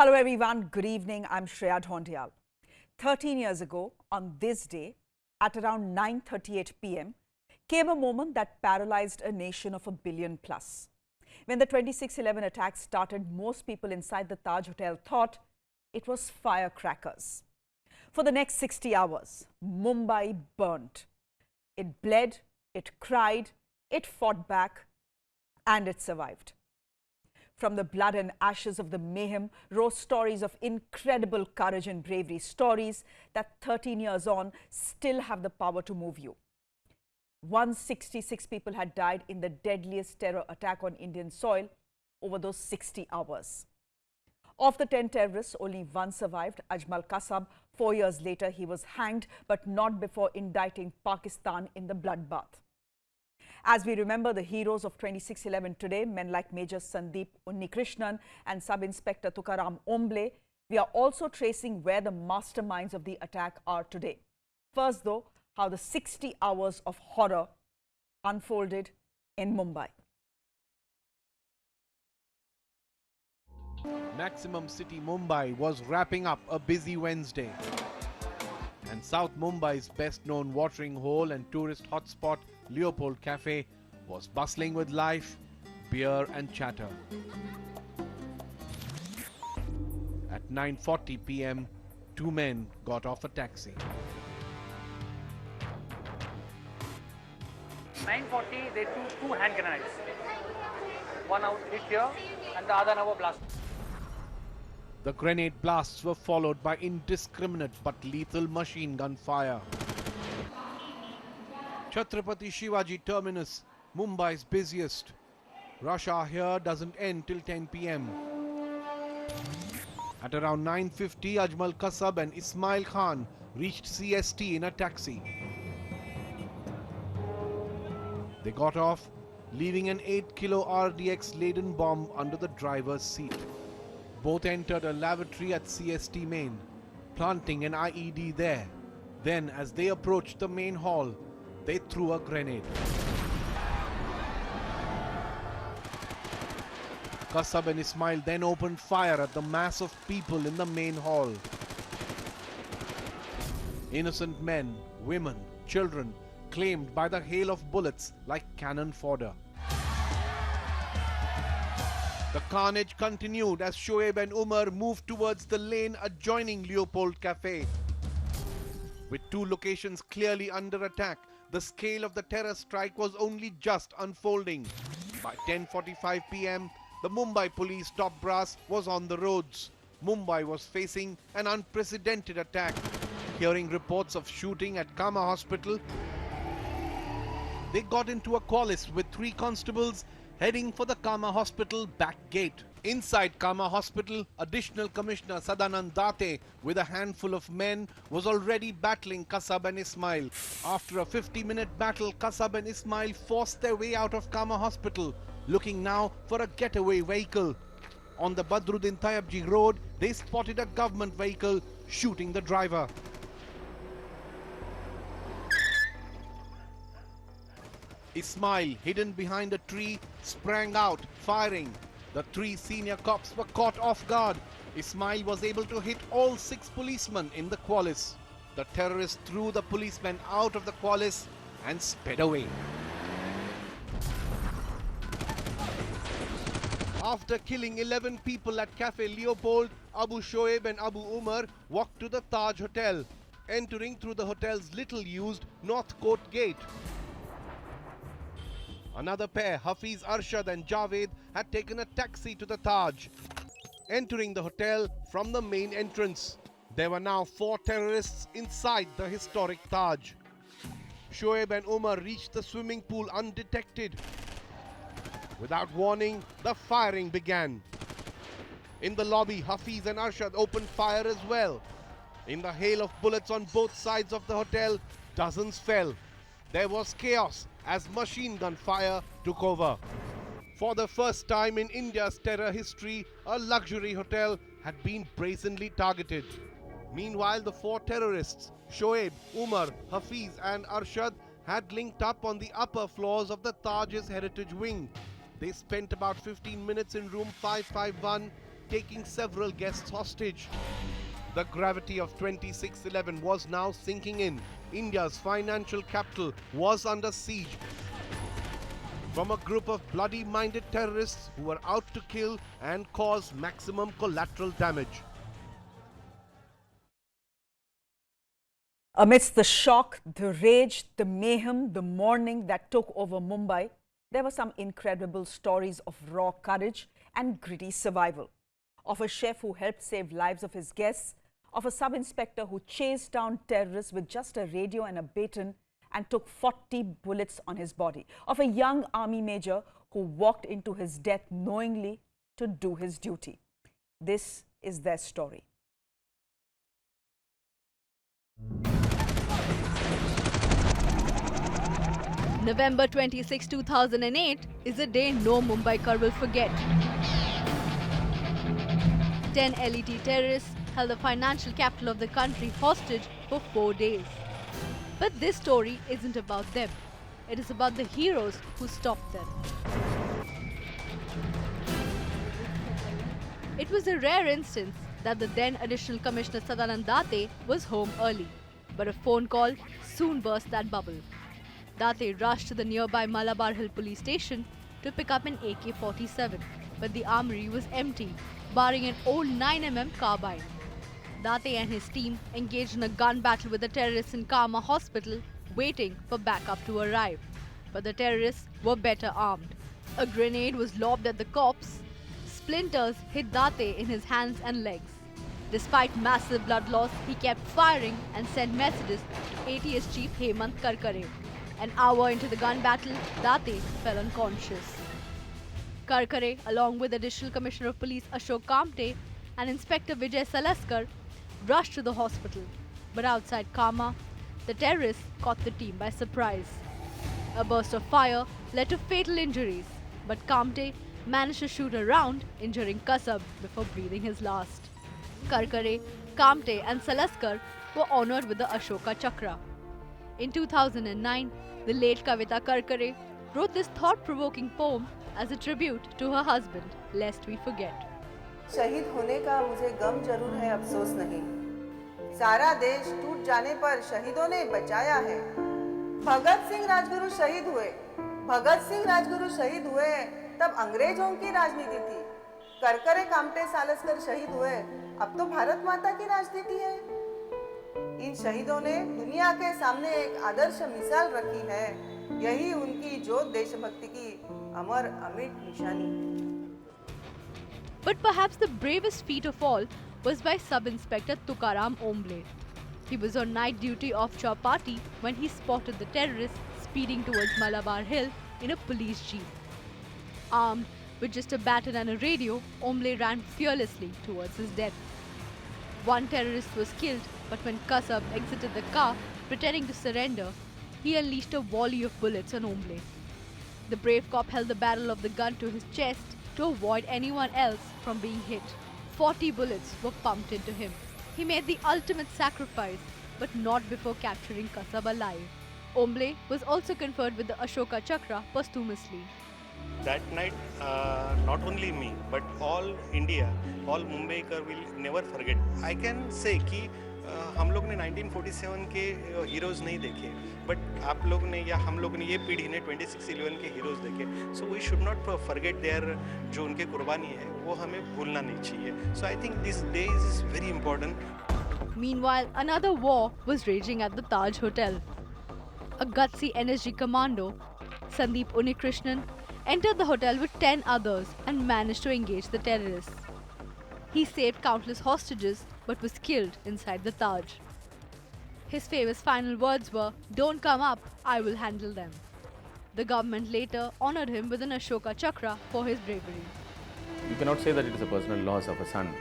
Hello everyone, good evening. I'm Shreya Dhondial. 13 years ago, on this day, at around 9:38 p.m., came a moment that paralyzed a nation of 1 billion plus. When the 26/11 attack started, most people inside the Taj Hotel thought it was firecrackers. For the next 60 hours, Mumbai burnt. It bled, it cried, it fought back, and it survived. From the blood and ashes of the mayhem rose stories of incredible courage and bravery, stories that 13 years on still have the power to move you. 166 people had died in the deadliest terror attack on Indian soil over those 60 hours. Of the 10 terrorists, only one survived, Ajmal Kasab. 4 years later, he was hanged, but not before indicting Pakistan in the bloodbath. As we remember the heroes of 26/11 today, men like Major Sandeep Unnikrishnan and Sub-Inspector Tukaram Omble, we are also tracing where the masterminds of the attack are today. First, though, how the 60 hours of horror unfolded in Mumbai. Maximum City Mumbai was wrapping up a busy Wednesday. And South Mumbai's best-known watering hole and tourist hotspot, Leopold Cafe, was bustling with life, beer and chatter. At 9:40 p.m., two men got off a taxi. 9:40, they took two hand grenades. One out hit here and the other now blast. The grenade blasts were followed by indiscriminate but lethal machine gun fire. Chhatrapati Shivaji Terminus, Mumbai's busiest. Rush hour here doesn't end till 10 p.m. At around 9:50, Ajmal Kasab and Ismail Khan reached CST in a taxi. They got off, leaving an 8-kilo RDX-laden bomb under the driver's seat. Both entered a lavatory at CST Main, planting an IED there. Then, as they approached the main hall, they threw a grenade. Kasab and Ismail then opened fire at the mass of people in the main hall. Innocent men, women, children claimed by the hail of bullets like cannon fodder. The carnage continued as Shoaib and Umar moved towards the lane adjoining Leopold Cafe. With two locations clearly under attack, the scale of the terror strike was only just unfolding. By 10:45 p.m., the Mumbai police top brass was on the roads. Mumbai was facing an unprecedented attack. Hearing reports of shooting at Kama Hospital, they got into a qualis with 3 constables heading for the Kama Hospital back gate. Inside Kama Hospital, Additional Commissioner Sadanand Date, with a handful of men, was already battling Kasab and Ismail. After a 50-minute battle, Kasab and Ismail forced their way out of Kama Hospital, looking now for a getaway vehicle. On the Badruddin Tayyabji road, they spotted a government vehicle, shooting the driver. Ismail, hidden behind a tree, sprang out, firing. The 3 senior cops were caught off guard. Ismail was able to hit all 6 policemen in the qualis. The terrorists threw the policemen out of the qualis and sped away. After killing 11 people at Cafe Leopold, Abu Shoaib and Abu Umar walked to the Taj Hotel, entering through the hotel's little-used North Court gate. Another pair, Hafiz Arshad and Javed, had taken a taxi to the Taj, entering the hotel from the main entrance. There were now 4 terrorists inside the historic Taj. Shoaib and Umar reached the swimming pool undetected. Without warning, the firing began. In the lobby, Hafiz and Arshad opened fire as well. In the hail of bullets on both sides of the hotel, dozens fell. There was chaos as machine gun fire took over. For the first time in India's terror history, a luxury hotel had been brazenly targeted. Meanwhile, the 4 terrorists, Shoaib, Umar, Hafiz and Arshad, had linked up on the upper floors of the Taj's heritage wing. They spent about 15 minutes in room 551 taking several guests hostage. The gravity of 26/11 was now sinking in. India's financial capital was under siege from a group of bloody-minded terrorists who were out to kill and cause maximum collateral damage. Amidst the shock, the rage, the mayhem, the mourning that took over Mumbai, there were some incredible stories of raw courage and gritty survival. Of a chef who helped save lives of his guests, of a sub-inspector who chased down terrorists with just a radio and a baton and took 40 bullets on his body, of a young army major who walked into his death knowingly to do his duty. This is their story. November 26, 2008 is a day no Mumbaiker will forget. 10 LET terrorists held the financial capital of the country hostage for 4 days. But this story isn't about them. It is about the heroes who stopped them. It was a rare instance that the then Additional Commissioner Sadanand Date was home early. But a phone call soon burst that bubble. Date rushed to the nearby Malabar Hill police station to pick up an AK-47. But the armory was empty, barring an old 9mm carbine. Date and his team engaged in a gun battle with the terrorists in Kama hospital, waiting for backup to arrive. But the terrorists were better armed. A grenade was lobbed at the corpse. Splinters hit Date in his hands and legs. Despite massive blood loss, he kept firing and sent messages to ATS Chief Hemant Karkare. An hour into the gun battle, Date fell unconscious. Karkare, along with Additional Commissioner of Police Ashok Kamte and Inspector Vijay Salaskar, rushed to the hospital. But outside Kama, the terrorists caught the team by surprise. A burst of fire led to fatal injuries, but Kamte managed to shoot a round, injuring Kasab before breathing his last. Karkare, Kamte and Salaskar were honoured with the Ashoka Chakra. In 2009, the late Kavita Karkare wrote this thought-provoking poem as a tribute to her husband, lest we forget. शहीद होने का मुझे गम जरूर है, अफसोस नहीं। सारा देश टूट जाने पर शहीदों ने बचाया है। भगत सिंह राजगुरु शहीद हुए, तब अंग्रेजों की राजनीति थी। करकरे कामटे सालस्कर शहीद हुए, अब तो भारत माता की राजनीति है। इन शहीदों ने दुनिया के सामने एक आदर्श मिसाल रखी है। यही उनकी जोत देशभक्ति की अमर अमिट निशानी। But perhaps the bravest feat of all was by Sub-Inspector Tukaram Omble. He was on night duty off Chowpatty when he spotted the terrorists speeding towards Malabar Hill in a police jeep. Armed with just a baton and a radio, Omble ran fearlessly towards his death. One terrorist was killed, but when Kasab exited the car, pretending to surrender, he unleashed a volley of bullets on Omble. The brave cop held the barrel of the gun to his chest to avoid anyone else from being hit. 40 bullets were pumped into him. He made the ultimate sacrifice, but not before capturing Kasab alive. Omble was also conferred with the Ashoka Chakra posthumously. That night, not only me, but all India, all Mumbaikar will never forget. I can say कि हम लोग ने 1947 के heroes नहीं देखे, but आप लोग ने या हम लोग ने ये पीढ़ी ने 26/11 के हीरोज़ देखे. So we should not forget their जो उनके कुर्बानी है, वो हमें भूलना नहीं चाहिए. So I think this day is very important. Meanwhile, another war was raging at the Taj Hotel. A gutsy NSG commando, Sandeep Unikrishnan, entered the hotel with 10 others and managed to engage the terrorists. He saved countless hostages but was killed inside the Taj. His famous final words were, "Don't come up, I will handle them." The government later honoured him with an Ashoka Chakra for his bravery. You cannot say that it is a personal loss of a son.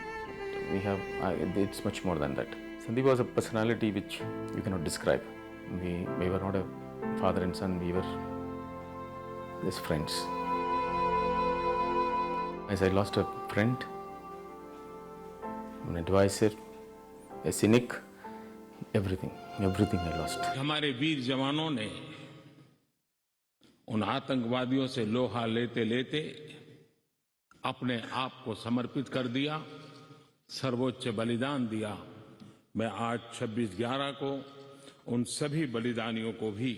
It's much more than that. Sandeep was a personality which you cannot describe. We were not a father and son, we were just friends. As I lost a friend, an advisor, a cynic, everything I lost. हमारे वीर जवानों ने उन आतंकवादियों से लोहा लेते लेते अपने आप को समर्पित कर दिया, सर्वोच्च बलिदान दिया। मैं आज 26/11 को उन सभी बलिदानियों को भी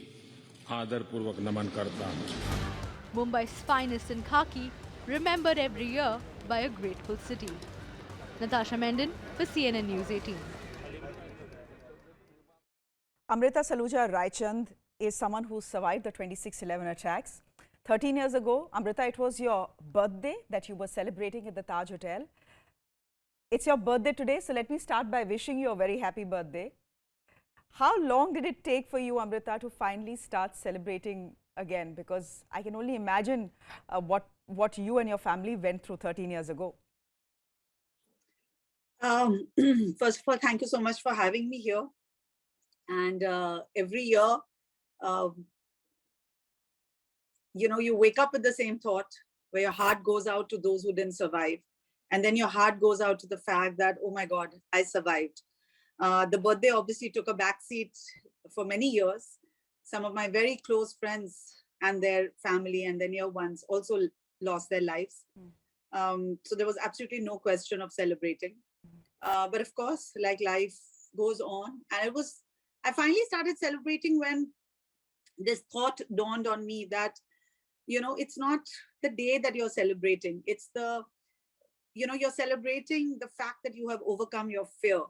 आदरपूर्वक नमन करता हूँ। Mumbai's finest in khaki, remembered every year by a grateful city. Natasha Mendon for CNN News 18. Amrita Saluja Raichand is someone who survived the 26/11 attacks. 13 years ago, Amrita, it was your birthday that you were celebrating at the Taj Hotel. It's your birthday today, so let me start by wishing you a very happy birthday. How long did it take for you, Amrita, to finally start celebrating again? Because I can only imagine what you and your family went through 13 years ago. First of all, thank you so much for having me here. And every year, you wake up with the same thought, where your heart goes out to those who didn't survive. And then your heart goes out to the fact that, oh my God, I survived. The birthday obviously took a backseat for many years. Some of my very close friends and their family and their near ones also lost their lives. So there was absolutely no question of celebrating. But of course, like life goes on. And I finally started celebrating when this thought dawned on me that, it's not the day that you're celebrating. It's you're celebrating the fact that you have overcome your fear.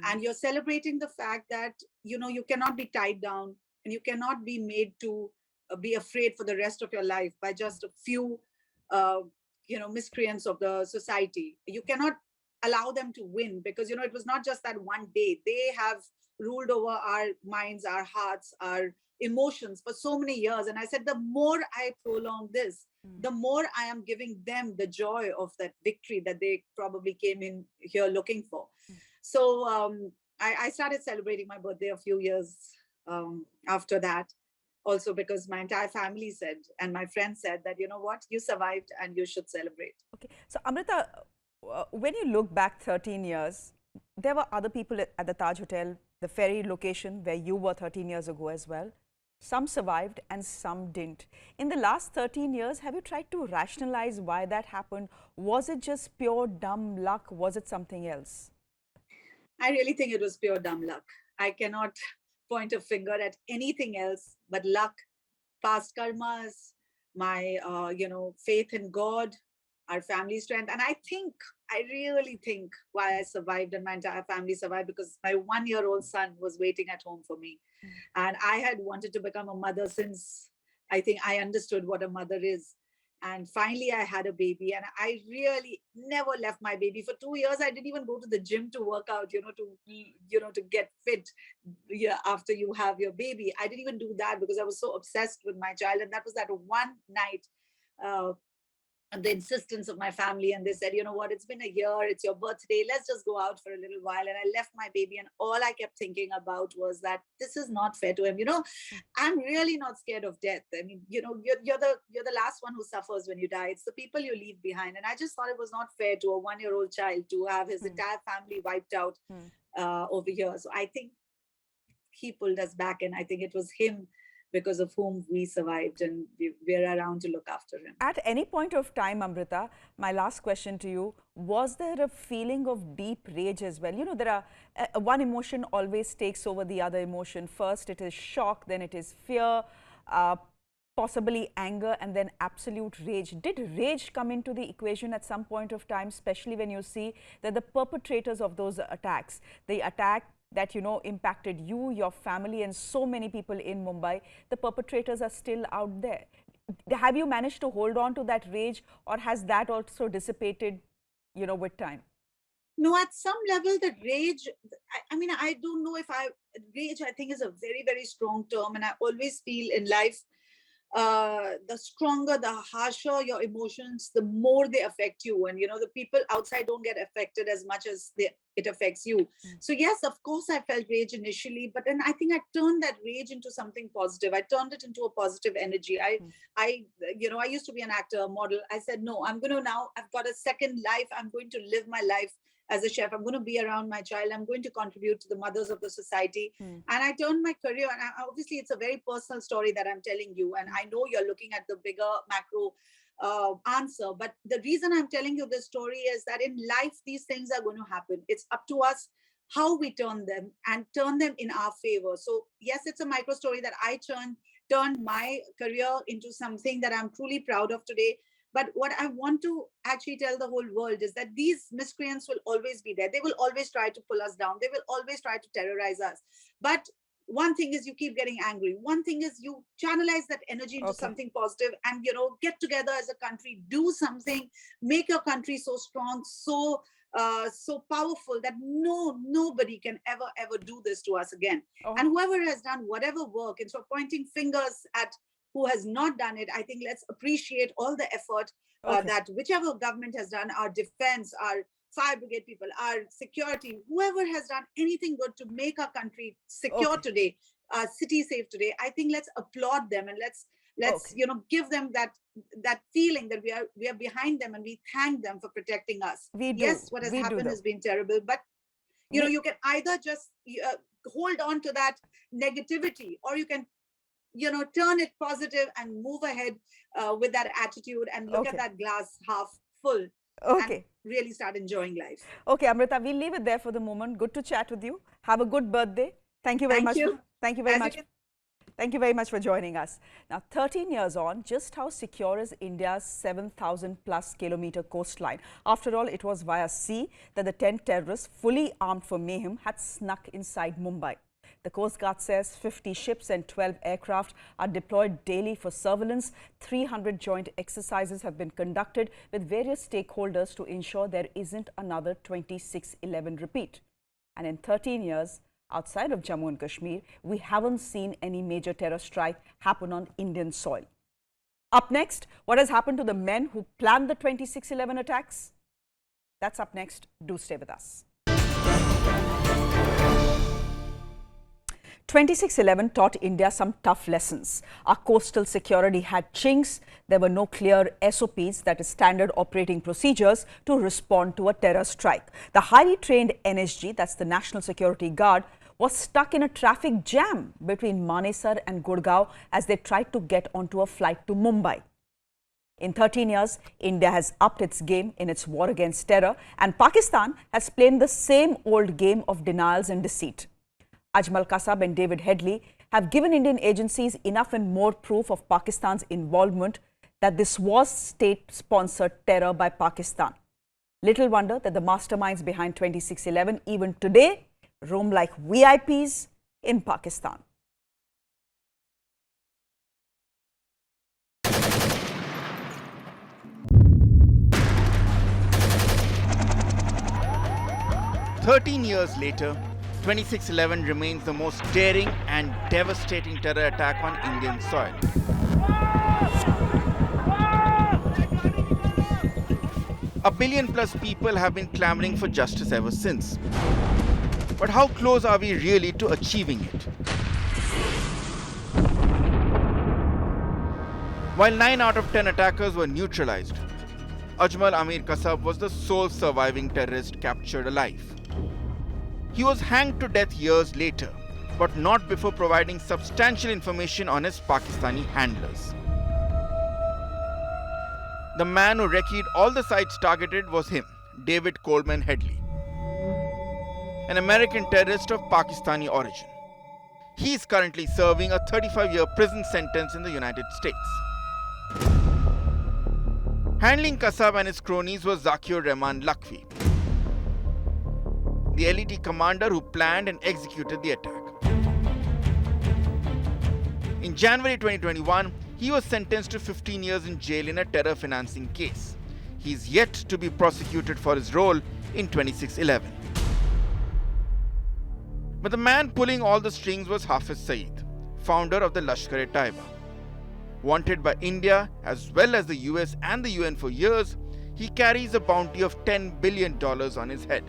And you're celebrating the fact that, you cannot be tied down and you cannot be made to be afraid for the rest of your life by just a few, miscreants of the society. You cannot allow them to win because, it was not just that one day. They have ruled over our minds, our hearts, our emotions for so many years. And I said, the more I prolong this, the more I am giving them the joy of that victory that they probably came in here looking for. So I started celebrating my birthday a few years after that. Also because my entire family said, and my friends said that, you know what, you survived and you should celebrate. Okay. So Amrita, when you look back 13 years, there were other people at the Taj Hotel, the ferry location where you were 13 years ago as well. Some survived and some didn't. In the last 13 years, have you tried to rationalize why that happened? Was it just pure dumb luck? Was it something else? I really think it was pure dumb luck. I cannot point a finger at anything else but luck, past karmas, my, faith in God, our family strength. And I really think why I survived and my entire family survived because my 1-year-old son was waiting at home for me. And I had wanted to become a mother since I think I understood what a mother is. And finally, I had a baby and I really never left my baby. For 2 years, I didn't even go to the gym to work out, to get fit after you have your baby. I didn't even do that because I was so obsessed with my child. And that was that one night, the insistence of my family. And they said, you know what, it's been a year, it's your birthday, let's just go out for a little while. And I left my baby and all I kept thinking about was that this is not fair to him. I'm really not scared of death. I mean, you're the last one who suffers when you die. It's the people you leave behind. And I just thought it was not fair to a 1-year-old child to have his entire family wiped out over here. So I think he pulled us back and I think it was him because of whom we survived and we're around to look after him. At any point of time, Amrita, my last question to you, was there a feeling of deep rage as well? There are one emotion always takes over the other emotion. First, it is shock, then it is fear, possibly anger, and then absolute rage. Did rage come into the equation at some point of time, especially when you see that the perpetrators of those attacks, the attack that impacted you, your family, and so many people in Mumbai, the perpetrators are still out there. Have you managed to hold on to that rage, or has that also dissipated, with time? No, at some level, the rage, I don't know if rage, I think is a very, very strong term. And I always feel in life, the stronger, the harsher your emotions, the more they affect you. And, the people outside don't get affected as much as it affects you. So yes, of course, I felt rage initially, but then I think I turned that rage into something positive. I turned it into a positive energy. I used to be an actor, a model. I said, no, I've got a second life. I'm going to live my life as a chef. I'm going to be around my child. I'm going to contribute to the mothers of the society. And I turned my career, and obviously it's a very personal story that I'm telling you. And I know you're looking at the bigger macro answer. But the reason I'm telling you this story is that in life, these things are going to happen. It's up to us how we turn them and turn them in our favor. So yes, it's a micro story that I turned my career into something that I'm truly proud of today. But what I want to actually tell the whole world is that these miscreants will always be there. They will always try to pull us down. They will always try to terrorize us. But one thing is you keep getting angry. One thing is you channelize that energy into something positive and, get together as a country, do something, make your country so strong, so powerful that nobody can ever do this to us again. And whoever has done whatever work, instead of pointing fingers at who has not done it, I think let's appreciate all the effort that whichever government has done, our defense, our fire brigade people, our security, whoever has done anything good to make our country secure today, our city safe today, I think let's applaud them and let's give them that feeling that we are behind them and we thank them for protecting us. Yes, what has happened has been terrible, but you can either just hold on to that negativity, or you can turn it positive and move ahead with that attitude and look at that glass half full and really start enjoying life. Okay, Amrita, we'll leave it there for the moment. Good to chat with you. Have a good birthday. Thank you very much. Thank you very much. Thank you very much for joining us. Now, 13 years on, just how secure is India's 7,000 plus kilometer coastline? After all, it was via sea that the 10 terrorists, fully armed for mayhem, had snuck inside Mumbai. The Coast Guard says 50 ships and 12 aircraft are deployed daily for surveillance. 300 joint exercises have been conducted with various stakeholders to ensure there isn't another 26/11 repeat. And in 13 years, outside of Jammu and Kashmir, we haven't seen any major terror strike happen on Indian soil. Up next, what has happened to the men who planned the 26/11 attacks? That's up next. Do stay with us. 26/11 taught India some tough lessons. Our coastal security had chinks. There were no clear SOPs, that is standard operating procedures, to respond to a terror strike. The highly trained NSG, that's the National Security Guard, was stuck in a traffic jam between Manesar and Gurgaon as they tried to get onto a flight to Mumbai. In 13 years, India has upped its game in its war against terror, and Pakistan has played the same old game of denials and deceit. Ajmal Kasab and David Headley have given Indian agencies enough and more proof of Pakistan's involvement that this was state-sponsored terror by Pakistan. Little wonder that the masterminds behind 26/11 even today roam like VIPs in Pakistan. Years later, 26/11 remains the most daring and devastating terror attack on Indian soil. A billion plus people have been clamoring for justice ever since. But how close are we really to achieving it? While 9 out of 10 attackers were neutralized, Ajmal Amir Kasab was the sole surviving terrorist captured alive. He was hanged to death years later, but not before providing substantial information on his Pakistani handlers. The man who wrecked all the sites targeted was him, David Coleman Headley, an American terrorist of Pakistani origin. He is currently serving a 35-year prison sentence in the United States. Handling Kasab and his cronies was Zakir Rahman Lakhvi, the LET commander who planned and executed the attack. In January 2021, he was sentenced to 15 years in jail in a terror financing case. He is yet to be prosecuted for his role in 26/11. But the man pulling all the strings was Hafiz Saeed, founder of the Lashkar-e-Taiba. Wanted by India as well as the US and the UN for years, he carries a bounty of $10 billion on his head.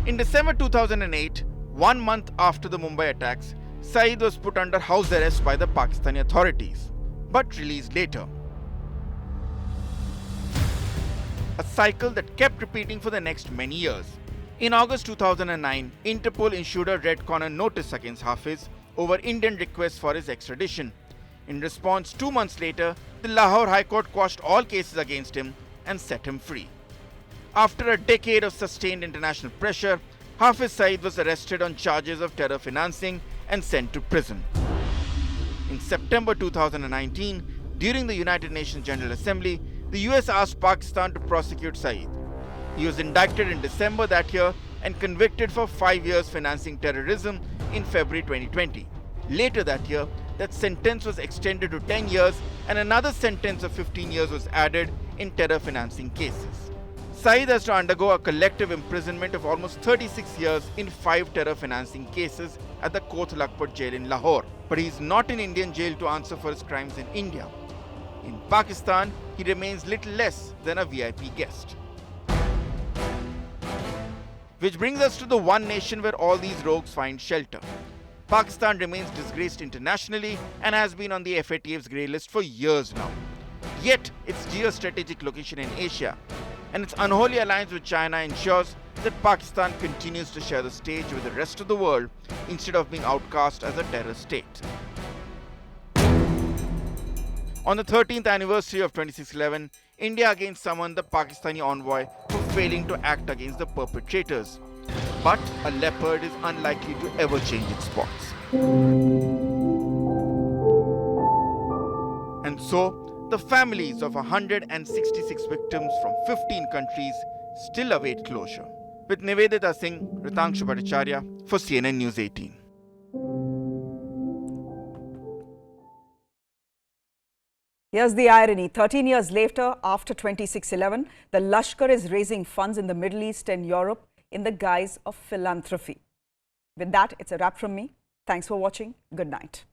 In December 2008, 1 month after the Mumbai attacks, Saeed was put under house arrest by the Pakistani authorities, but released later. A cycle that kept repeating for the next many years. In August 2009, Interpol issued a red corner notice against Hafiz over Indian requests for his extradition. In response, 2 months later, the Lahore High Court quashed all cases against him and set him free. After a decade of sustained international pressure, Hafiz Saeed was arrested on charges of terror financing and sent to prison. In September 2019, during the United Nations General Assembly, the US asked Pakistan to prosecute Saeed. He was indicted in December that year and convicted for 5 years financing terrorism in February 2020. Later that year, that sentence was extended to 10 years and another sentence of 15 years was added in terror financing cases. Saeed has to undergo a collective imprisonment of almost 36 years in 5 terror financing cases at the Koth Lakhpat jail in Lahore. But he is not in Indian jail to answer for his crimes in India. In Pakistan, he remains little less than a VIP guest. Which brings us to the one nation where all these rogues find shelter. Pakistan remains disgraced internationally and has been on the FATF's grey list for years now. Yet, its geostrategic location in Asia and its unholy alliance with China ensures that Pakistan continues to share the stage with the rest of the world instead of being outcast as a terror state. On the 13th anniversary of 26/11, India again summoned the Pakistani envoy for failing to act against the perpetrators. But a leopard is unlikely to ever change its spots. And so, the families of 166 victims from 15 countries still await closure. With Nivedita Singh, Ritangshu Bhattacharya for CNN News 18. Here's the irony. 13 years later, after 26/11, the Lashkar is raising funds in the Middle East and Europe in the guise of philanthropy. With that, it's a wrap from me. Thanks for watching. Good night.